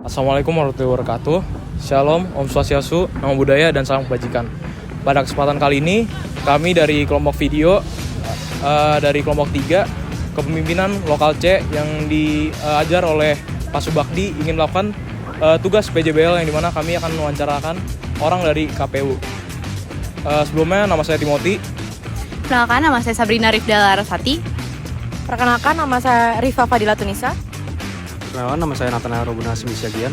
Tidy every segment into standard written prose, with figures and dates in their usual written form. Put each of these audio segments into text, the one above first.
Assalamualaikum warahmatullahi wabarakatuh. Shalom, Om Swastiastu, Namo Buddhaya, dan salam kebajikan. Pada kesempatan kali ini, kami dari kelompok video, dari kelompok 3, kepemimpinan lokal C yang diajar oleh Pak Subakdi ingin melakukan tugas PJBL yang dimana kami akan mewawancarakan orang dari KPU. Sebelumnya, nama saya Timothy. Perkenalkan, nama saya Sabrina Rifda Larasati. Perkenalkan, nama saya Rifa Fadila Tunisa. Perkenalkan, nama saya Nathanael Robuna Simisyagian.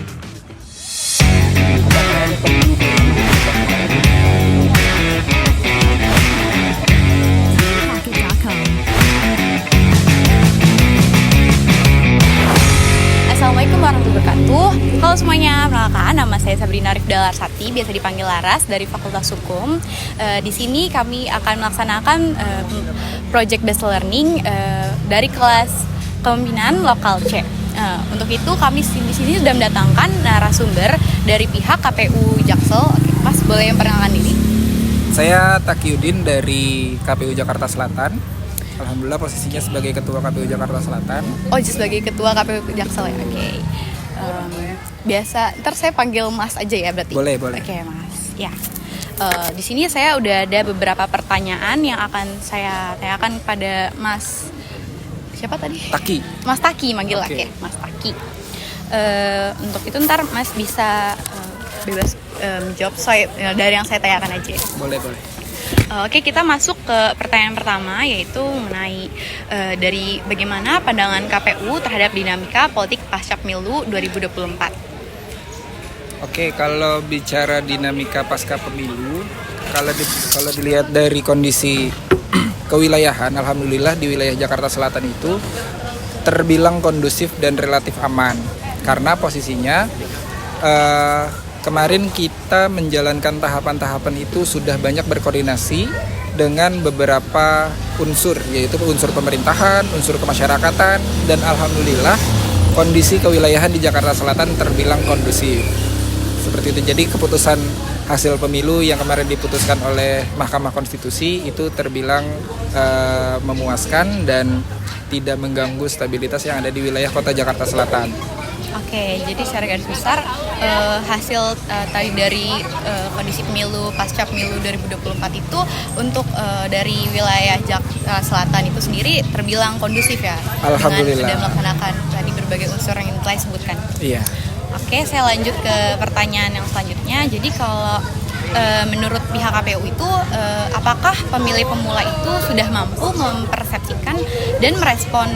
Assalamualaikum warahmatullahi wabarakatuh. Halo semuanya, perkenalkan nama saya Sabrina Rifda Larasati, biasa dipanggil Laras, dari Fakultas Hukum. Di sini kami akan melaksanakan project based learning dari kelas kepemimpinan lokal C. Untuk itu kami di sini sudah mendatangkan narasumber dari pihak KPU Jaksel. Oke, Mas, boleh memperkenalkan diri? Saya Takyudin dari KPU Jakarta Selatan. Alhamdulillah posisinya sebagai Ketua KPU Jakarta Selatan. Oh, sebagai Ketua KPU Jaksel ya? Oke. Biasa, ntar saya panggil Mas aja ya berarti? Boleh. Oke, Mas. Ya. Di sini saya udah ada beberapa pertanyaan yang akan saya tanyakan pada Mas. Siapa tadi? Taki. Mas Taki manggil. Oke. Oke, Mas Taki. Untuk itu ntar Mas bisa bebas menjawab dari yang saya tanyakan aja. Boleh. Oke, kita masuk ke pertanyaan pertama, yaitu mengenai dari bagaimana pandangan KPU terhadap dinamika politik pasca pemilu 2024. Oke, kalau bicara dinamika pasca pemilu, kalau dilihat dari kondisi kewilayahan, alhamdulillah di wilayah Jakarta Selatan itu terbilang kondusif dan relatif aman. Karena posisinya kemarin kita menjalankan tahapan-tahapan itu sudah banyak berkoordinasi dengan beberapa unsur, yaitu unsur pemerintahan, unsur kemasyarakatan, dan alhamdulillah kondisi kewilayahan di Jakarta Selatan terbilang kondusif. Seperti itu. Jadi keputusan hasil pemilu yang kemarin diputuskan oleh Mahkamah Konstitusi itu terbilang memuaskan dan tidak mengganggu stabilitas yang ada di wilayah kota Jakarta Selatan. Oke, jadi secara garis besar hasil tadi dari kondisi pemilu pasca pemilu 2024 itu untuk dari wilayah Jakarta Selatan itu sendiri terbilang kondusif ya. Alhamdulillah. Dengan sudah melaksanakan tadi berbagai unsur yang telah disebutkan. Iya. Oke, saya lanjut ke pertanyaan yang selanjutnya. Jadi kalau menurut pihak KPU itu apakah pemilih pemula itu sudah mampu mempersepsikan dan merespon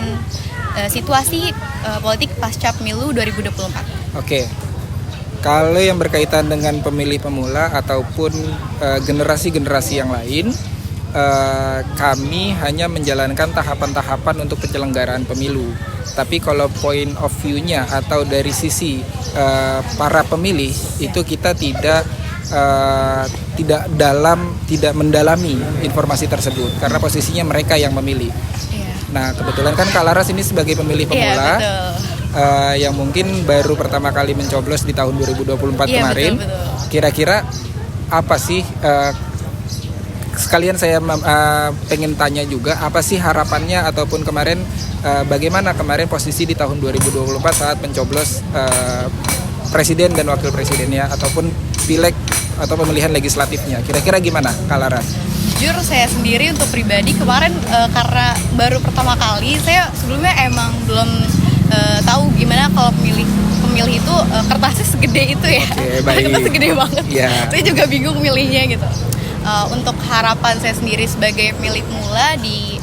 situasi politik pasca pemilu 2024? Oke. Kalau yang berkaitan dengan pemilih pemula ataupun generasi-generasi yang lain, kami hanya menjalankan tahapan-tahapan untuk penyelenggaraan pemilu. Tapi kalau point of view-nya atau dari sisi para pemilih itu kita tidak mendalami informasi tersebut karena posisinya mereka yang memilih. Nah, kebetulan kan Kak Laras ini sebagai pemilih pemula, yang mungkin baru pertama kali mencoblos di tahun 2024 kemarin. Betul. Kira-kira apa sih, sekalian saya pengen tanya juga, apa sih harapannya ataupun kemarin bagaimana kemarin posisi di tahun 2024 saat mencoblos presiden dan wakil presidennya ataupun pileg atau pemilihan legislatifnya. Kira-kira gimana, Kak Laras? Jujur saya sendiri untuk pribadi kemarin karena baru pertama kali, saya sebelumnya emang belum tahu gimana kalau pemilih itu kertasnya segede itu ya. Oke, baik. Kertasnya gede banget. Yeah. Saya juga bingung milihnya gitu. Untuk harapan saya sendiri sebagai pemilih pemula di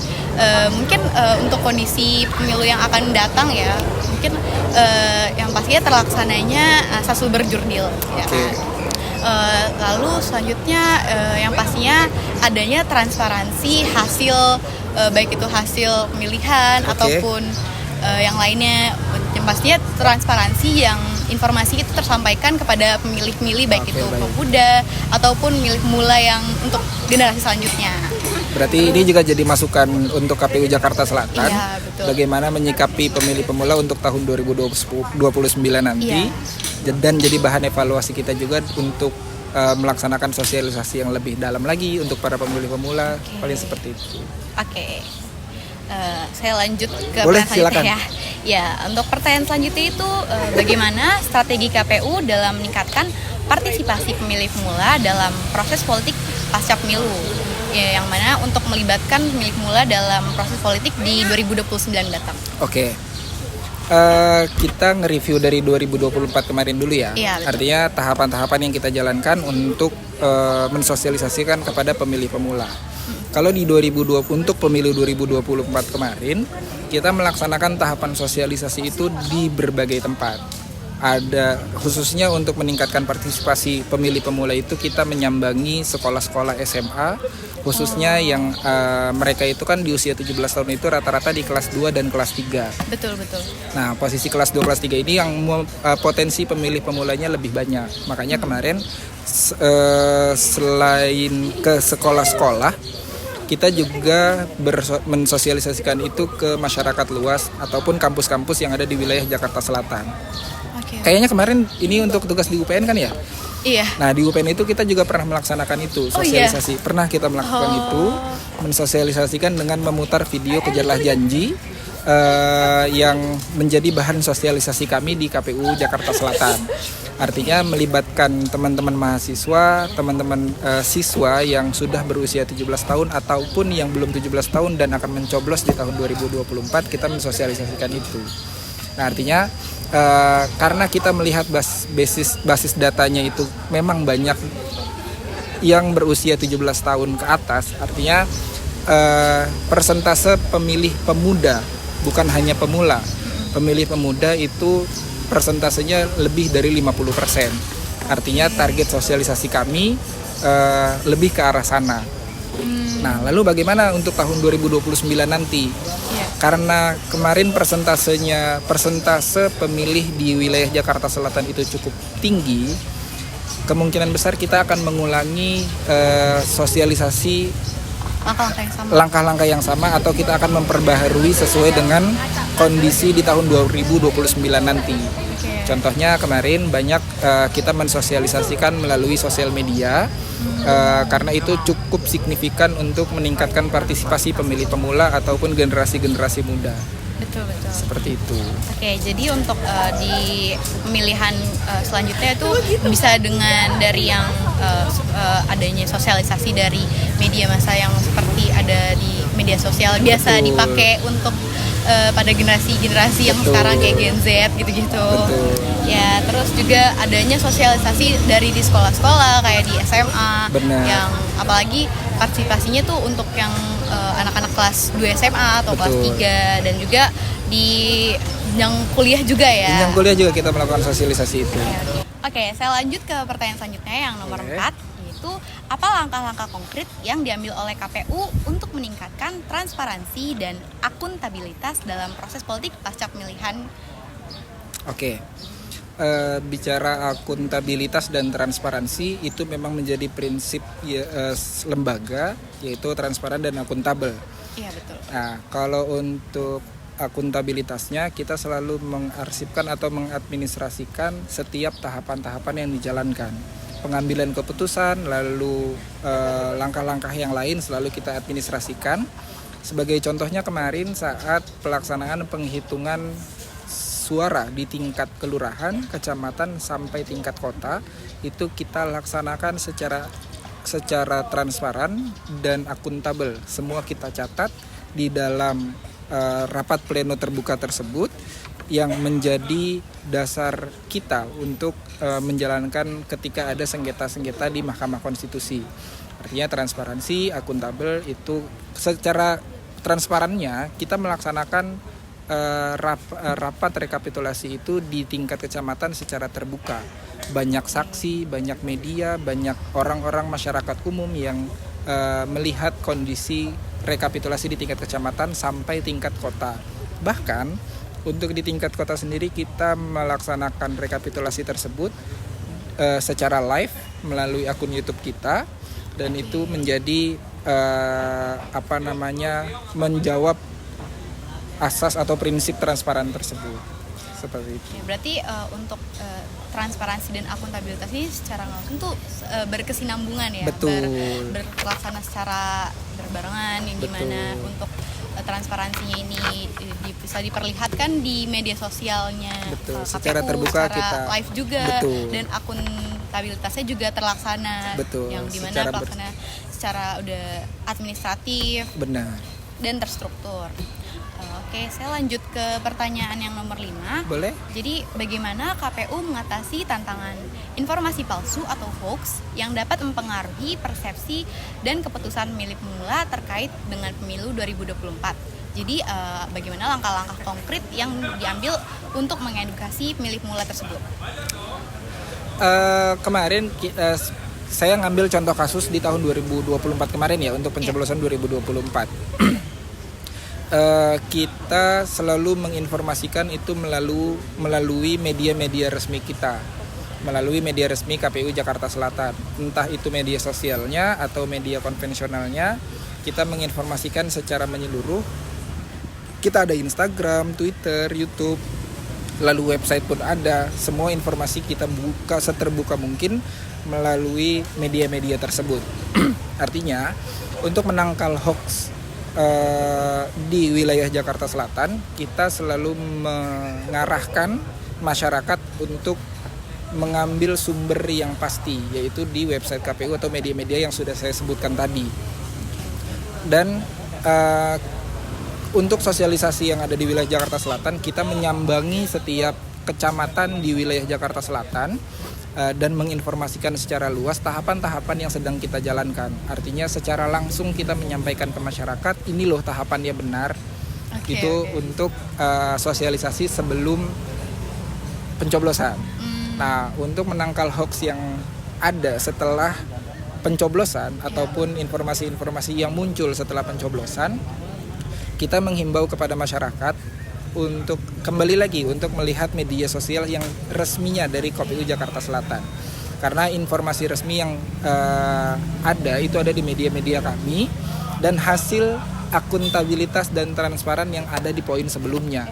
mungkin untuk kondisi pemilu yang akan datang ya, mungkin yang pastinya terlaksananya sasul berjurdil. Ya. Lalu selanjutnya yang pastinya adanya transparansi hasil baik itu hasil pemilihan ataupun yang lainnya, yang pastinya transparansi yang informasi itu tersampaikan kepada pemilih-pemilih baik itu pemuda ataupun pemilih pemula yang untuk generasi selanjutnya. Berarti ini juga jadi masukan untuk KPU Jakarta Selatan. Iya, betul. Bagaimana menyikapi pemilih pemula untuk tahun 2029 nanti. Iya. Dan jadi bahan evaluasi kita juga untuk melaksanakan sosialisasi yang lebih dalam lagi untuk para pemilih pemula. Paling seperti itu. Oke. Saya lanjut ke Boleh, pertanyaan silakan. ya. Ya, untuk pertanyaan selanjutnya itu bagaimana strategi KPU dalam meningkatkan partisipasi pemilih pemula dalam proses politik pasca pemilu? Ya, yang mana untuk melibatkan pemilih pemula dalam proses politik di 2029 datang. Oke. Kita nge-review dari 2024 kemarin dulu ya. Iya, betul. Artinya tahapan-tahapan yang kita jalankan untuk mensosialisasikan kepada pemilih pemula. Kalau di 2020 untuk pemilu 2024 kemarin, kita melaksanakan tahapan sosialisasi itu di berbagai tempat. Ada khususnya untuk meningkatkan partisipasi pemilih pemula itu kita menyambangi sekolah-sekolah SMA, khususnya yang mereka itu kan di usia 17 tahun itu rata-rata di kelas 2 dan kelas 3. Betul. Nah, posisi kelas 2, kelas 3 ini yang potensi pemilih pemulanya lebih banyak. Makanya kemarin selain ke sekolah-sekolah, kita juga mensosialisasikan itu ke masyarakat luas ataupun kampus-kampus yang ada di wilayah Jakarta Selatan. Oke. Kayaknya kemarin ini untuk tugas di UPN kan ya? Iya. Nah, di UPN itu kita juga pernah melaksanakan itu, sosialisasi. Pernah kita melakukan itu, mensosialisasikan dengan memutar video kejarlah janji yang menjadi bahan sosialisasi kami di KPU Jakarta Selatan. Artinya melibatkan teman-teman mahasiswa, teman-teman siswa yang sudah berusia 17 tahun ataupun yang belum 17 tahun dan akan mencoblos di tahun 2024, kita mensosialisasikan itu. Nah, artinya karena kita melihat basis datanya itu memang banyak yang berusia 17 tahun ke atas, artinya persentase pemilih pemuda, bukan hanya pemula, pemilih pemuda itu persentasenya lebih dari 50%. Artinya target sosialisasi kami lebih ke arah sana. Nah, lalu bagaimana untuk tahun 2029 nanti? Karena kemarin persentase pemilih di wilayah Jakarta Selatan itu cukup tinggi, kemungkinan besar kita akan mengulangi sosialisasi langkah-langkah yang sama atau kita akan memperbaharui sesuai dengan kondisi di tahun 2029 nanti. Contohnya kemarin banyak kita mensosialisasikan melalui sosial media karena itu cukup signifikan untuk meningkatkan partisipasi pemilih pemula ataupun generasi-generasi muda. Betul. Seperti itu. Oke, jadi untuk di pemilihan selanjutnya itu bisa dengan dari yang adanya sosialisasi dari media massa yang seperti ada di media sosial biasa dipakai untuk pada generasi-generasi yang sekarang kayak Gen Z gitu-gitu. Betul. Ya, terus juga adanya sosialisasi dari di sekolah-sekolah kayak di SMA. Benar. Yang apalagi partisipasinya tuh untuk yang anak-anak kelas 2 SMA atau kelas 3 dan juga di jenjang kuliah juga ya. Jenjang kuliah juga kita melakukan sosialisasi itu. Oke, saya lanjut ke pertanyaan selanjutnya yang nomor 4, yaitu apa langkah-langkah konkret yang diambil oleh KPU untuk meningkatkan transparansi dan akuntabilitas dalam proses politik pasca pemilihan? Oke. Bicara akuntabilitas dan transparansi itu memang menjadi prinsip lembaga, yaitu transparan dan akuntabel. Iya, betul. Nah, kalau untuk akuntabilitasnya kita selalu mengarsipkan atau mengadministrasikan setiap tahapan-tahapan yang dijalankan. Pengambilan keputusan, lalu langkah-langkah yang lain selalu kita administrasikan. Sebagai contohnya kemarin saat pelaksanaan penghitungan suara di tingkat kelurahan, kecamatan sampai tingkat kota, itu kita laksanakan secara transparan dan akuntabel. Semua kita catat di dalam rapat pleno terbuka tersebut yang menjadi dasar kita untuk menjalankan ketika ada sengketa-sengketa di Mahkamah Konstitusi. Artinya transparansi, akuntabel itu secara transparannya kita melaksanakan rapat rekapitulasi itu di tingkat kecamatan secara terbuka. Banyak saksi, banyak media, banyak orang-orang masyarakat umum yang melihat kondisi rekapitulasi di tingkat kecamatan sampai tingkat kota. Bahkan untuk di tingkat kota sendiri kita melaksanakan rekapitulasi tersebut secara live melalui akun YouTube kita, dan itu menjadi menjawab asas atau prinsip transparan tersebut. Seperti itu. Ya, berarti untuk transparansi dan akuntabilitas ini secara langsung tuh berkesinambungan ya. Betul. Berlaksana secara berbarengan yang dimana untuk transparansinya ini bisa diperlihatkan di media sosialnya. Betul, KPU, secara terbuka secara kita live juga. Betul. Dan akuntabilitasnya juga terlaksana. Betul, Yang dimana secara terlaksana secara udah administratif benar. dan terstruktur. Oke, saya lanjut ke pertanyaan yang nomor 5. Boleh? Jadi, bagaimana KPU mengatasi tantangan informasi palsu atau hoax yang dapat mempengaruhi persepsi dan keputusan pemilih pemula terkait dengan pemilu 2024? Jadi, bagaimana langkah-langkah konkret yang diambil untuk mengedukasi pemilih pemula tersebut? Kemarin saya ngambil contoh kasus di tahun 2024 kemarin ya, untuk pencoblosan 2024. Kita selalu menginformasikan itu melalui media-media resmi kita, melalui media resmi KPU Jakarta Selatan, entah itu media sosialnya atau media konvensionalnya. Kita menginformasikan secara menyeluruh. Kita ada Instagram, Twitter, YouTube, lalu website pun ada. Semua informasi kita buka seterbuka mungkin melalui media-media tersebut. Artinya, untuk menangkal hoax di wilayah Jakarta Selatan, kita selalu mengarahkan masyarakat untuk mengambil sumber yang pasti, yaitu di website KPU atau media-media yang sudah saya sebutkan tadi. Dan untuk sosialisasi yang ada di wilayah Jakarta Selatan, kita menyambangi setiap kecamatan di wilayah Jakarta Selatan dan menginformasikan secara luas tahapan-tahapan yang sedang kita jalankan. Artinya secara langsung kita menyampaikan ke masyarakat, ini loh tahapannya benar. Untuk sosialisasi sebelum pencoblosan. Nah, untuk menangkal hoax yang ada setelah pencoblosan ataupun informasi-informasi yang muncul setelah pencoblosan, kita menghimbau kepada masyarakat untuk kembali lagi untuk melihat media sosial yang resminya dari KPU Jakarta Selatan. Karena informasi resmi yang ada itu ada di media-media kami, dan hasil akuntabilitas dan transparan yang ada di poin sebelumnya.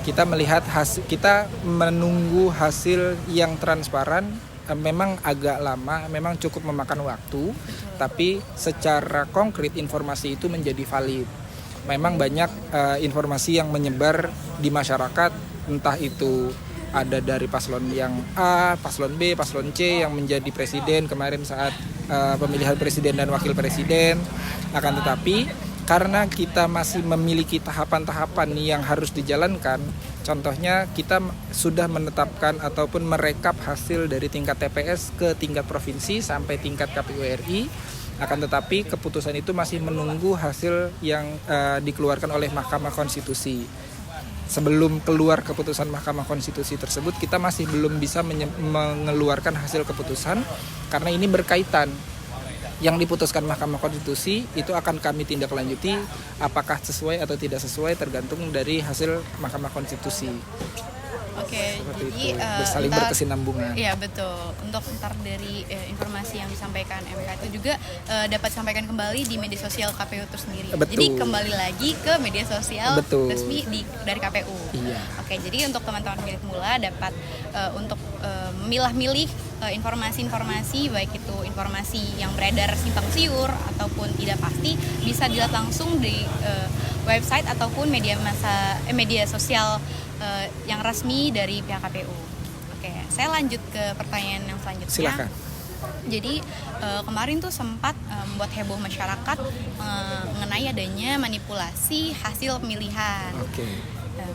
Kita melihat kita menunggu hasil yang transparan memang agak lama, memang cukup memakan waktu, tapi secara konkret informasi itu menjadi valid. Memang banyak informasi yang menyebar di masyarakat, entah itu ada dari paslon yang A, paslon B, paslon C yang menjadi presiden kemarin saat pemilihan presiden dan wakil presiden. Akan tetapi karena kita masih memiliki tahapan-tahapan yang harus dijalankan, contohnya kita sudah menetapkan ataupun merekap hasil dari tingkat TPS ke tingkat provinsi sampai tingkat KPU RI. Akan tetapi keputusan itu masih menunggu hasil yang dikeluarkan oleh Mahkamah Konstitusi. Sebelum keluar keputusan Mahkamah Konstitusi tersebut, kita masih belum bisa mengeluarkan hasil keputusan karena ini berkaitan. Yang diputuskan Mahkamah Konstitusi itu akan kami tindak lanjuti apakah sesuai atau tidak sesuai tergantung dari hasil Mahkamah Konstitusi. Oke, seperti jadi itu, saling berkesinambungan. Iya betul. Untuk ntar dari informasi yang disampaikan MK itu juga dapat disampaikan kembali di media sosial KPU itu sendiri. Betul. Jadi kembali lagi ke media sosial Betul. resmi dari KPU. Iya. Oke, jadi untuk teman-teman pemilih pemula dapat untuk memilah-milih informasi-informasi, baik itu informasi yang beredar simpang siur ataupun tidak pasti, bisa dilihat langsung di website ataupun media sosial yang resmi dari pihak KPU. Oke, saya lanjut ke pertanyaan yang selanjutnya. Silakan. Jadi kemarin tuh sempat membuat heboh masyarakat mengenai adanya manipulasi hasil pemilihan. Oke.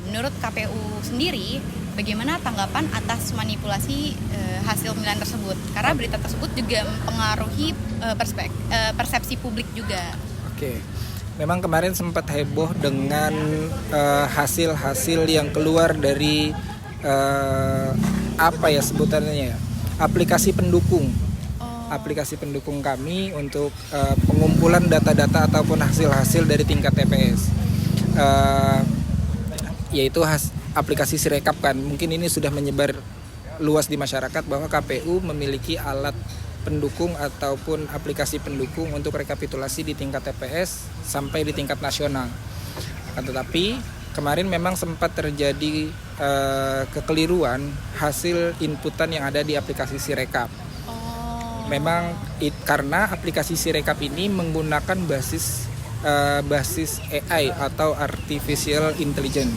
Menurut KPU sendiri, bagaimana tanggapan atas manipulasi hasil pemilihan tersebut? Karena berita tersebut juga mempengaruhi persepsi publik juga. Oke. Memang kemarin sempat heboh dengan hasil-hasil yang keluar dari apa ya sebutannya ya, aplikasi pendukung. Aplikasi pendukung kami untuk pengumpulan data-data ataupun hasil-hasil dari tingkat TPS. Yaitu aplikasi Sirekap kan. Mungkin ini sudah menyebar luas di masyarakat bahwa KPU memiliki alat pendukung ataupun aplikasi pendukung untuk rekapitulasi di tingkat TPS sampai di tingkat nasional. Akan tetapi kemarin memang sempat terjadi kekeliruan hasil inputan yang ada di aplikasi Sirekap. Memang karena aplikasi Sirekap ini menggunakan basis basis AI atau artificial intelligence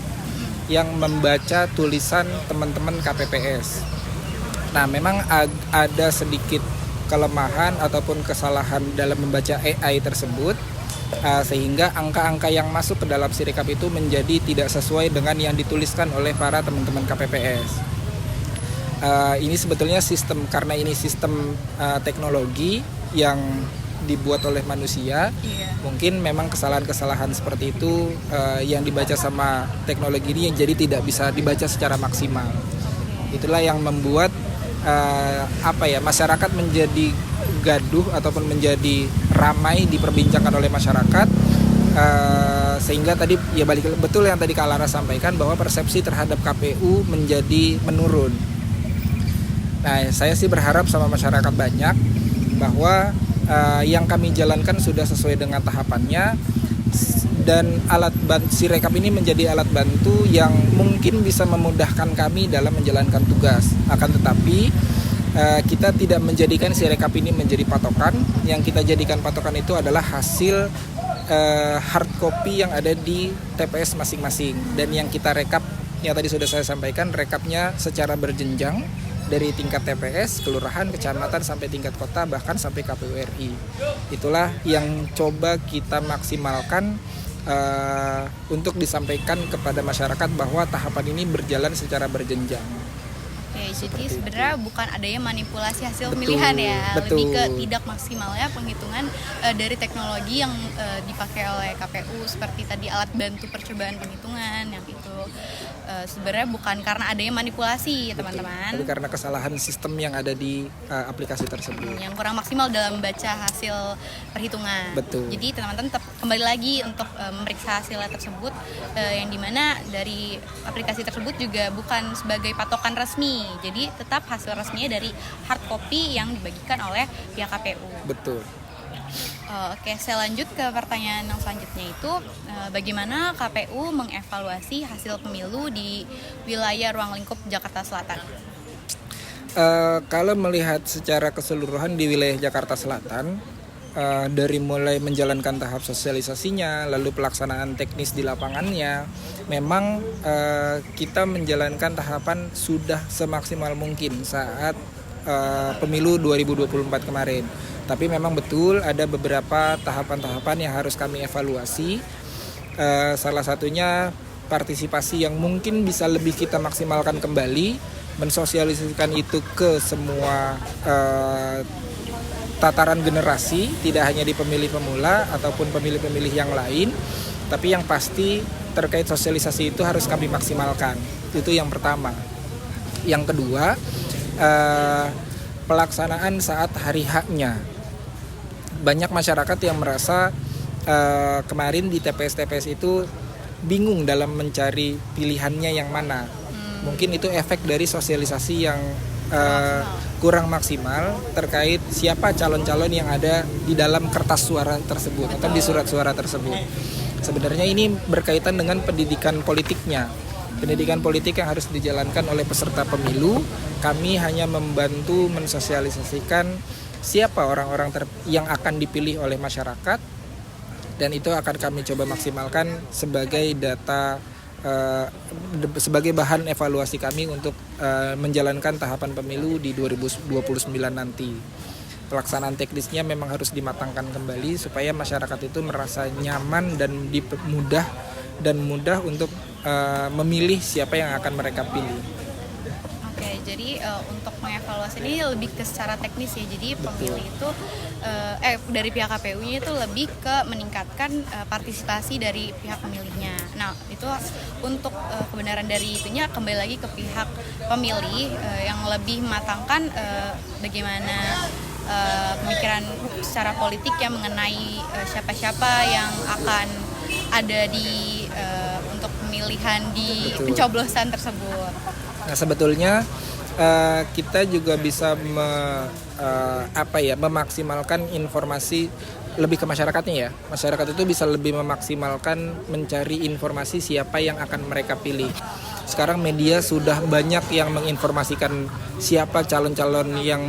yang membaca tulisan teman-teman KPPS. Nah, memang ada sedikit kelemahan ataupun kesalahan dalam membaca AI tersebut, sehingga angka-angka yang masuk ke dalam Sirekap itu menjadi tidak sesuai dengan yang dituliskan oleh para teman-teman KPPS. Ini sebetulnya karena ini sistem teknologi yang dibuat oleh manusia, mungkin memang kesalahan-kesalahan seperti itu yang dibaca sama teknologi ini yang jadi tidak bisa dibaca secara maksimal. Itulah yang membuat masyarakat menjadi gaduh ataupun menjadi ramai diperbincangkan oleh masyarakat, sehingga tadi ya betul yang tadi Kak Lara sampaikan bahwa persepsi terhadap KPU menjadi menurun. Nah, saya sih berharap sama masyarakat banyak bahwa yang kami jalankan sudah sesuai dengan tahapannya, dan Sirekap ini menjadi alat bantu yang mungkin bisa memudahkan kami dalam menjalankan tugas. Akan tetapi kita tidak menjadikan Sirekap ini menjadi patokan. Yang kita jadikan patokan itu adalah hasil hard copy yang ada di TPS masing-masing, dan yang kita rekap, yang tadi sudah saya sampaikan, rekapnya secara berjenjang dari tingkat TPS, kelurahan, kecamatan, sampai tingkat kota, bahkan sampai KPU RI. Itulah yang coba kita maksimalkan untuk disampaikan kepada masyarakat bahwa tahapan ini berjalan secara berjenjang. Oke, jadi sebenarnya bukan adanya manipulasi hasil pemilihan ya, lebih ke tidak maksimalnya penghitungan dari teknologi yang dipakai oleh KPU, seperti tadi alat bantu percobaan penghitungan yang itu sebenarnya bukan karena adanya manipulasi, teman-teman. Tapi karena kesalahan sistem yang ada di aplikasi tersebut. Yang kurang maksimal dalam membaca hasil perhitungan. Betul. Jadi teman-teman tetap kembali lagi untuk memeriksa hasilnya tersebut, yang dimana dari aplikasi tersebut juga bukan sebagai patokan resmi. Jadi tetap hasil resminya dari hard copy yang dibagikan oleh pihak KPU. Betul. Oke, saya lanjut ke pertanyaan yang selanjutnya itu, bagaimana KPU mengevaluasi hasil pemilu di wilayah ruang lingkup Jakarta Selatan? Kalau melihat secara keseluruhan di wilayah Jakarta Selatan, dari mulai menjalankan tahap sosialisasinya, lalu pelaksanaan teknis di lapangannya, memang kita menjalankan tahapan sudah semaksimal mungkin saat pemilu 2024 kemarin. Tapi memang betul ada beberapa tahapan-tahapan yang harus kami evaluasi. Salah satunya partisipasi yang mungkin bisa lebih kita maksimalkan kembali, mensosialisasikan itu ke semua tataran generasi, tidak hanya di pemilih pemula ataupun pemilih-pemilih yang lain, tapi yang pasti terkait sosialisasi itu harus kami maksimalkan. Itu yang pertama. Yang kedua, pelaksanaan saat hari H-nya. Banyak masyarakat yang merasa kemarin di TPS-TPS itu bingung dalam mencari pilihannya yang mana. Mungkin itu efek dari sosialisasi yang kurang maksimal terkait siapa calon-calon yang ada di dalam kertas suara tersebut atau di surat suara tersebut. Sebenarnya ini berkaitan dengan pendidikan politiknya. Pendidikan politik yang harus dijalankan oleh peserta pemilu. Kami hanya membantu mensosialisasikan siapa orang-orang yang akan dipilih oleh masyarakat, dan itu akan kami coba maksimalkan sebagai data, sebagai bahan evaluasi kami untuk menjalankan tahapan pemilu di 2029 nanti. Pelaksanaan teknisnya memang harus dimatangkan kembali supaya masyarakat itu merasa nyaman dan mudah untuk memilih siapa yang akan mereka pilih. Oke, jadi untuk mengevaluasi ini lebih ke secara teknis ya. Jadi pemilih itu dari pihak KPU-nya itu lebih ke meningkatkan partisipasi dari pihak pemilihnya. Nah, itu untuk kebenaran dari itunya kembali lagi ke pihak pemilih yang lebih mematangkan bagaimana pemikiran secara politik yang mengenai siapa-siapa yang akan ada di untuk pemilihan di pencoblosan tersebut. Nah, sebetulnya kita juga bisa memaksimalkan informasi lebih ke masyarakatnya ya. Masyarakat itu bisa lebih memaksimalkan mencari informasi siapa yang akan mereka pilih. Sekarang media sudah banyak yang menginformasikan siapa calon-calon yang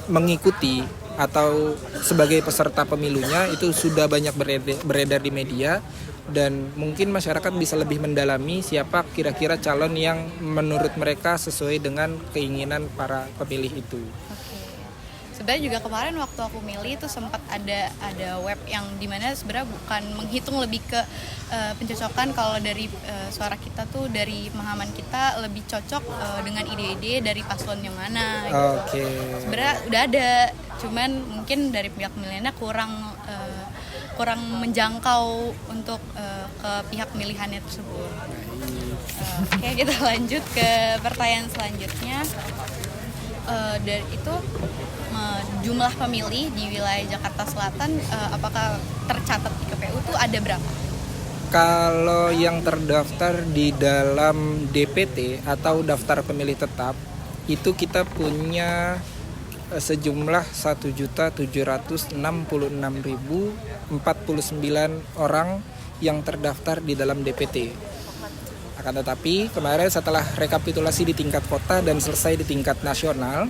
mengikuti atau sebagai peserta pemilunya itu sudah banyak beredar di media, dan mungkin masyarakat bisa lebih mendalami siapa kira-kira calon yang menurut mereka sesuai dengan keinginan para pemilih itu. Sebenarnya juga kemarin waktu aku milih itu sempat ada web yang dimana sebenarnya bukan menghitung lebih ke pencocokan kalau dari suara kita tuh dari pemahaman kita lebih cocok dengan ide-ide dari paslon yang mana gitu. Oke. Sebenarnya udah ada, cuman mungkin dari pihak pemilihannya kurang menjangkau untuk ke pihak pemilihannya tersebut. Oke, kita lanjut ke pertanyaan selanjutnya. Dari itu jumlah pemilih di wilayah Jakarta Selatan apakah tercatat di KPU tuh ada berapa? Kalau yang terdaftar di dalam DPT atau daftar pemilih tetap itu kita punya sejumlah 1.766.049 orang yang terdaftar di dalam DPT. Akan tetapi kemarin setelah rekapitulasi di tingkat kota dan selesai di tingkat nasional,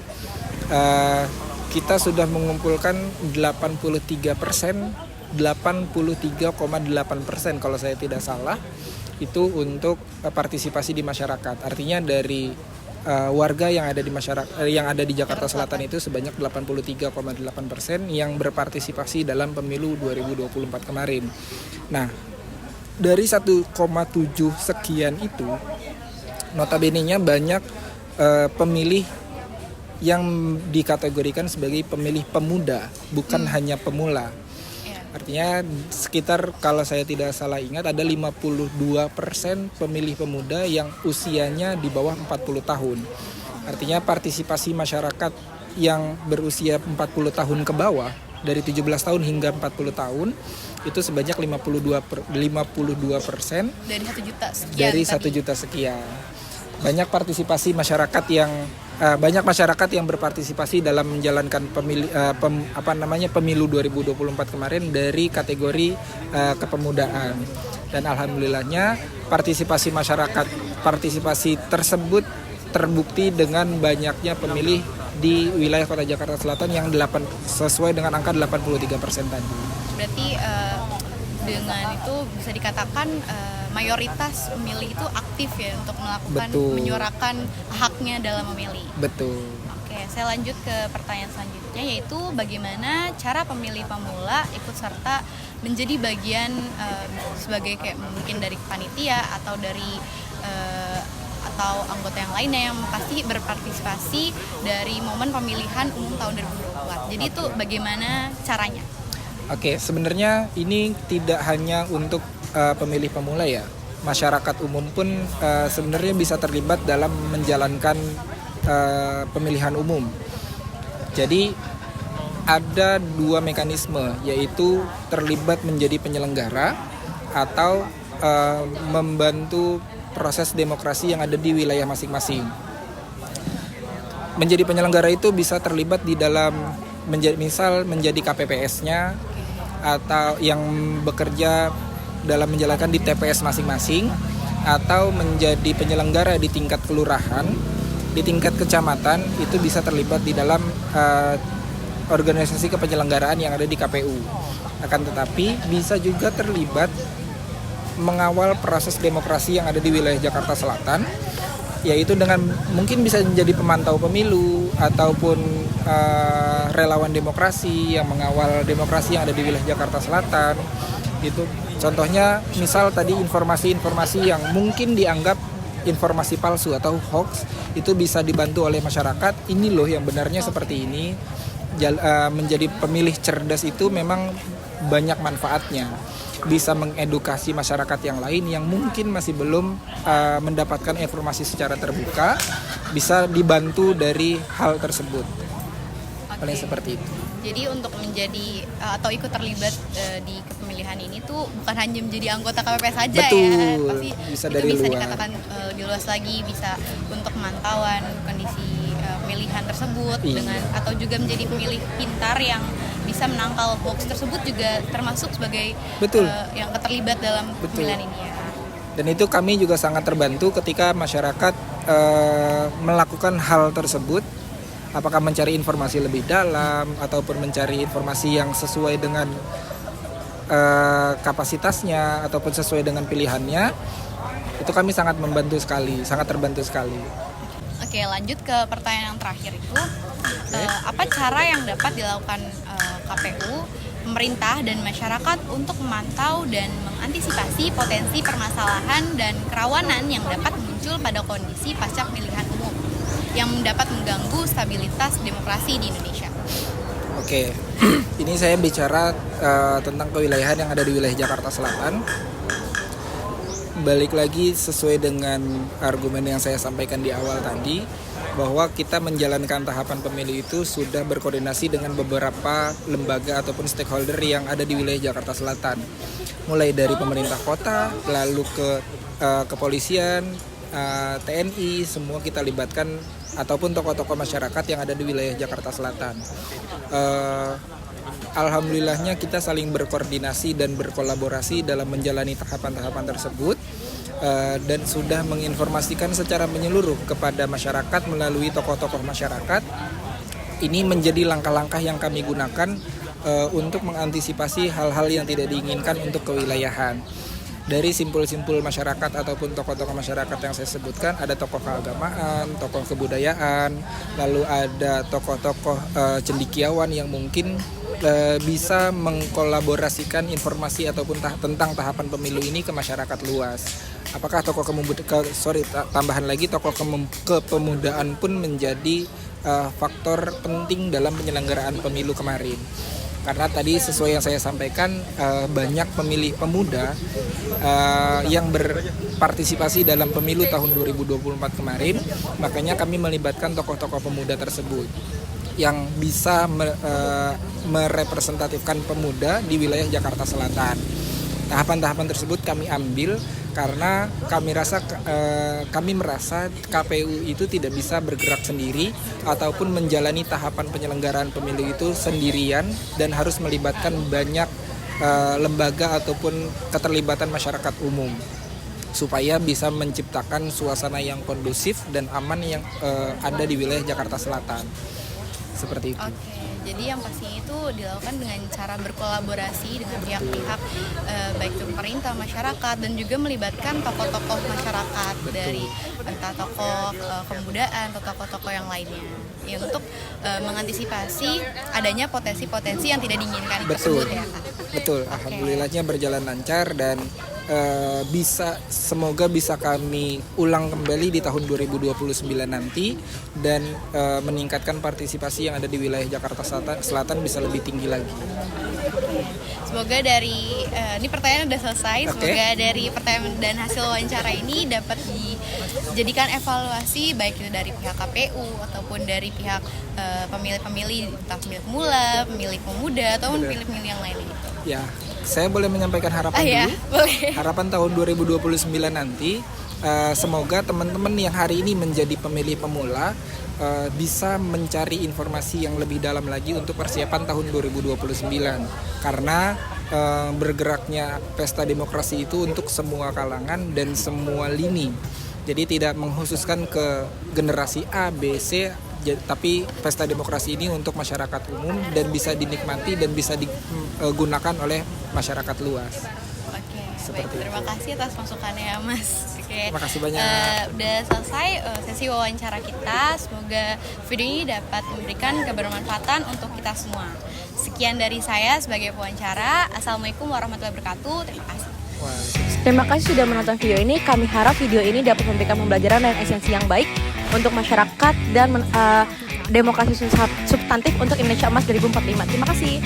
kita sudah mengumpulkan 83,8% kalau saya tidak salah, itu untuk partisipasi di masyarakat. Artinya dari warga yang ada di masyarakat yang ada di Jakarta Selatan itu sebanyak 83,8% yang berpartisipasi dalam pemilu 2024 kemarin. Nah, dari 1,7 sekian itu notabene-nya banyak pemilih yang dikategorikan sebagai pemilih pemuda, bukan hanya pemula. Artinya sekitar, kalau saya tidak salah ingat, ada 52% pemilih pemuda yang usianya di bawah 40 tahun. Artinya partisipasi masyarakat yang berusia 40 tahun ke bawah, dari 17 tahun hingga 40 tahun, itu sebanyak 52% Dari 1 juta sekian. dari 1 juta sekian. Banyak partisipasi masyarakat yang banyak masyarakat yang berpartisipasi dalam menjalankan pemilu 2024 kemarin dari kategori kepemudaan. Dan alhamdulillahnya partisipasi tersebut terbukti dengan banyaknya pemilih di wilayah Kota Jakarta Selatan yang sesuai dengan angka 83% tadi. Berarti dengan itu bisa dikatakan mayoritas pemilih itu aktif ya untuk melakukan, menyuarakan haknya dalam memilih. Betul. Oke, saya lanjut ke pertanyaan selanjutnya, yaitu bagaimana cara pemilih pemula ikut serta menjadi bagian sebagai kayak mungkin dari panitia atau dari atau anggota yang lainnya yang pasti berpartisipasi dari momen pemilihan umum tahun 2024. Jadi itu bagaimana caranya? Oke, sebenarnya ini tidak hanya untuk pemilih pemula ya. Masyarakat umum pun sebenarnya bisa terlibat dalam menjalankan pemilihan umum. Jadi ada 2 mekanisme, yaitu terlibat menjadi penyelenggara atau membantu proses demokrasi yang ada di wilayah masing-masing. Menjadi penyelenggara itu bisa terlibat di dalam menjadi KPPS-nya atau yang bekerja dalam menjalankan di TPS masing-masing, atau menjadi penyelenggara di tingkat kelurahan, di tingkat kecamatan, itu bisa terlibat di dalam organisasi kepenyelenggaraan yang ada di KPU. Akan tetapi bisa juga terlibat mengawal proses demokrasi yang ada di wilayah Jakarta Selatan, yaitu dengan mungkin bisa menjadi pemantau pemilu ataupun relawan demokrasi yang mengawal demokrasi yang ada di wilayah Jakarta Selatan. Itu contohnya misal tadi informasi-informasi yang mungkin dianggap informasi palsu atau hoax, itu bisa dibantu oleh masyarakat. Ini loh yang benarnya seperti ini. Menjadi pemilih cerdas itu memang banyak manfaatnya. Bisa mengedukasi masyarakat yang lain yang mungkin masih belum mendapatkan informasi secara terbuka, bisa dibantu dari hal tersebut. Paling seperti itu. Jadi untuk menjadi atau ikut terlibat di kepemilihan ini tuh bukan hanya menjadi anggota KPPS saja. Betul, ya, tapi bisa itu dari bisa luar. dikatakan lebih luas lagi, bisa untuk pemantauan kondisi pemilihan tersebut dengan atau juga menjadi pemilih pintar yang bisa menangkal hoax tersebut juga termasuk sebagai yang terlibat dalam pemilihan ini ya. Dan itu kami juga sangat terbantu ketika masyarakat melakukan hal tersebut apakah mencari informasi lebih dalam ataupun mencari informasi yang sesuai dengan kapasitasnya ataupun sesuai dengan pilihannya, itu kami sangat terbantu sekali. Oke, lanjut ke pertanyaan yang terakhir itu, apa cara yang dapat dilakukan KPU, pemerintah dan masyarakat untuk memantau dan mengantisipasi potensi permasalahan dan kerawanan yang dapat muncul pada kondisi pasca pemilihan umum yang dapat mengganggu stabilitas demokrasi di Indonesia? Oke, ini saya bicara tentang kewilayahan yang ada di wilayah Jakarta Selatan. Balik lagi sesuai dengan argumen yang saya sampaikan di awal tadi, bahwa kita menjalankan tahapan pemilu itu sudah berkoordinasi dengan beberapa lembaga ataupun stakeholder yang ada di wilayah Jakarta Selatan. Mulai dari pemerintah kota, lalu ke kepolisian, TNI, semua kita libatkan, ataupun tokoh-tokoh masyarakat yang ada di wilayah Jakarta Selatan. Alhamdulillahnya kita saling berkoordinasi dan berkolaborasi dalam menjalani tahapan-tahapan tersebut, dan sudah menginformasikan secara menyeluruh kepada masyarakat melalui tokoh-tokoh masyarakat. Ini menjadi langkah-langkah yang kami gunakan untuk mengantisipasi hal-hal yang tidak diinginkan untuk kewilayahan. Dari simpul-simpul masyarakat ataupun tokoh-tokoh masyarakat yang saya sebutkan, ada tokoh keagamaan, tokoh kebudayaan, lalu ada tokoh-tokoh cendekiawan yang mungkin bisa mengkolaborasikan informasi ataupun tentang tahapan pemilu ini ke masyarakat luas. Apakah tokoh tambahan lagi, tokoh kepemudaan pun menjadi faktor penting dalam penyelenggaraan pemilu kemarin. Karena tadi sesuai yang saya sampaikan, banyak pemilih pemuda yang berpartisipasi dalam pemilu tahun 2024 kemarin, makanya kami melibatkan tokoh-tokoh pemuda tersebut yang bisa merepresentatifkan pemuda di wilayah Jakarta Selatan. Tahapan-tahapan tersebut kami ambil karena kami merasa KPU itu tidak bisa bergerak sendiri ataupun menjalani tahapan penyelenggaraan pemilu itu sendirian, dan harus melibatkan banyak lembaga ataupun keterlibatan masyarakat umum supaya bisa menciptakan suasana yang kondusif dan aman yang ada di wilayah Jakarta Selatan. Seperti itu. Oke, jadi yang pasti itu dilakukan dengan cara berkolaborasi dengan pihak-pihak baik itu pemerintah, masyarakat, dan juga melibatkan tokoh-tokoh masyarakat. Betul. Dari entah tokoh kebudayaan atau tokoh-tokoh yang lainnya, ya, untuk mengantisipasi adanya potensi-potensi yang tidak diinginkan tersebut, ya Kak? Betul, alhamdulillahnya berjalan lancar, dan semoga bisa kami ulang kembali di tahun 2029 nanti, dan meningkatkan partisipasi yang ada di wilayah Jakarta Selatan bisa lebih tinggi lagi. Semoga dari ini pertanyaan udah selesai. Semoga dari pertanyaan dan hasil wawancara ini dapat dijadikan evaluasi baik itu dari pihak KPU ataupun dari pihak pemilih-pemilih, entah pemilih pemula, pemilih pemuda, ataupun pemilih-pemilih yang lainnya. Ya, saya boleh menyampaikan harapan dulu. Ya, boleh. Harapan tahun 2029 nanti, semoga teman-teman yang hari ini menjadi pemilih pemula bisa mencari informasi yang lebih dalam lagi untuk persiapan tahun 2029. Karena bergeraknya pesta demokrasi itu untuk semua kalangan dan semua lini. Jadi tidak mengkhususkan ke generasi A, B, C, tapi pesta demokrasi ini untuk masyarakat umum dan bisa dinikmati dan bisa digunakan oleh masyarakat luas. Oke, Seperti baik. Terima kasih atas masukannya, Mas. Oke. Terima kasih banyak. Udah selesai sesi wawancara kita. Semoga video ini dapat memberikan kebermanfaatan untuk kita semua. Sekian dari saya sebagai pewawancara. Assalamualaikum warahmatullahi wabarakatuh. Terima kasih. Terima kasih sudah menonton video ini. Kami harap video ini dapat memberikan pembelajaran dan esensi yang baik untuk masyarakat dan demokrasi substantif untuk Indonesia Emas 2045. Terima kasih.